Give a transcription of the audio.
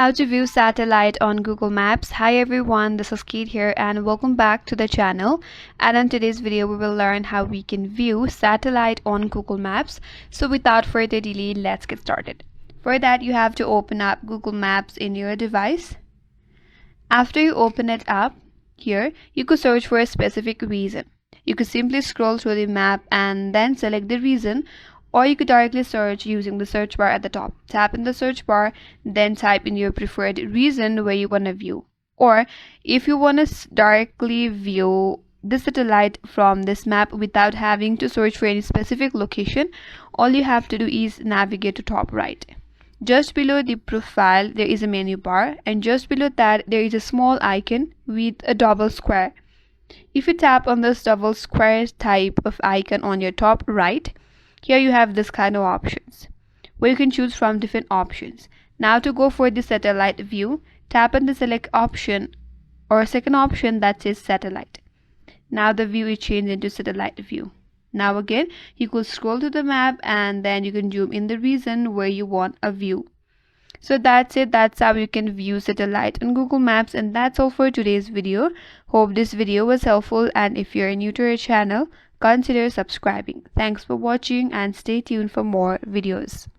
How to view satellite on Google Maps. Hi everyone, this is Kate here and welcome back to the channel. And in today's video we will learn how we can view satellite on Google Maps. So without further delay, let's get started. For that you have to open up Google Maps in your device. After you open it up, here you could search for a specific region. You could simply scroll through the map and then select the region, or you could directly search using the search bar at the top. Tap in the search bar, then type in your preferred region where you want to view. Or if you want to directly view the satellite from this map without having to search for any specific location, all you have to do is navigate to top right. Just below the profile there is a menu bar, and just below that there is a small icon with a double square. If you tap on this double square type of icon on your top right, here you have this kind of options where you can choose from different options. Now to go for the satellite view, tap on the select option or second option that says satellite. Now the view is changed into satellite view. Now again you could scroll to the map and then you can zoom in the region where you want a view. So that's it. That's how you can view satellite on Google Maps, and that's all for today's video. Hope this video was helpful, and if you're new to our channel, consider subscribing. Thanks for watching and stay tuned for more videos.